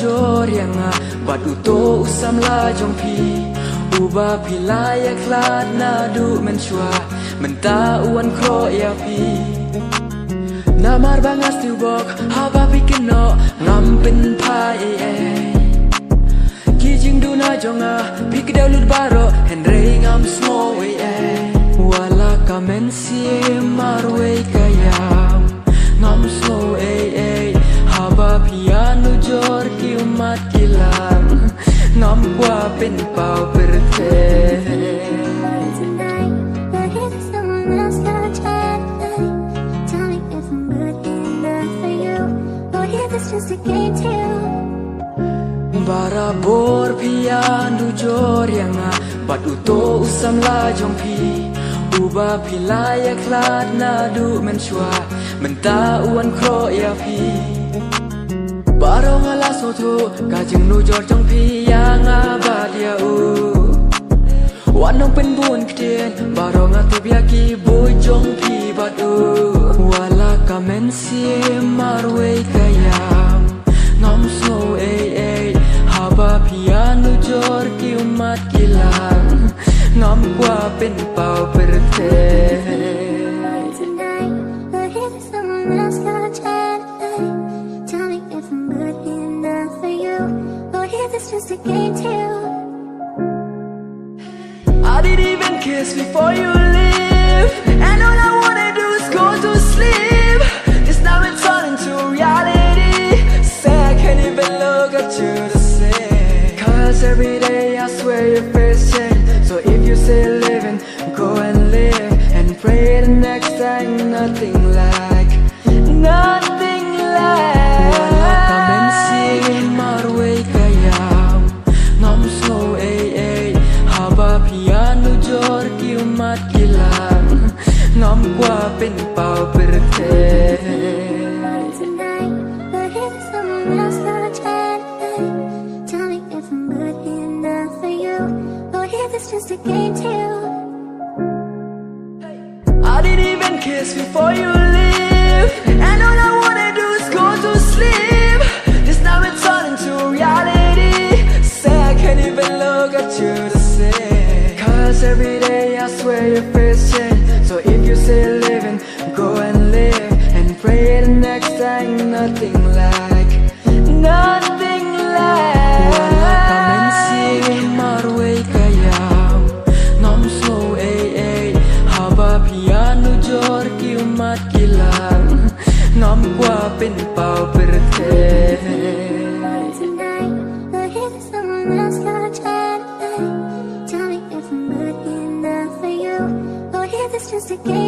nujor yang batu to usam la jong pi uba pilaya klat na du menshua menta uan khraw ya pi namar bangas tu bok haba pikino ngam pen pai kijing du na jonga pikdau lut baro henre ngam sngew wala ka mynsiem marwei kayam ngam sngew haba pia nujor ki umat kilang ngam kwa pen pau perfect just a game too. Bara bor pia nujor yang batu to usam la jong pi uba pilaya klat na du menshua menta uan khraw ya pi barong ala soto kajing nujor jong pi yang abad ya wanong pen bun kdien barong atu biaki boy jong pi batu wala ka mynsiem marwei kayam ngam sngew haba pia nujor ki umat kilang ngam kwa pen pau perfect Tonight, but if someone else got chat, tell me if I'm good enough for you, or if it's just a game too. I didn't even kiss before you leave, and all I wanna do is go to sleep. It's now it's turning to reality. Say I can't even look at you the same, cause every day I swear your face change. So if you say living, go and live, and pray the next time nothing like wala ka mynsiem marwei kayam ngam sngew haba pia nujor ki umat kilang ngam kwa pen pau perfect Tonight, but if someone else got chat, tell me if I'm good enough for you, or if it's just a game too. I didn't even kiss before you leave, and all I wanna do is go to sleep. This now it's turning to reality. Say I can't even look at you the same, cause every day I swear your face change. So if you say living, go and live, and pray the next time nothing like wala ka mynsiem marwei kayam ngam sngew haba pia nujor ki umat kilang ngam kwa pen pau perfect Tonight, but if someone else got chat, tell me if I'm good enough for you, or if it's just a game.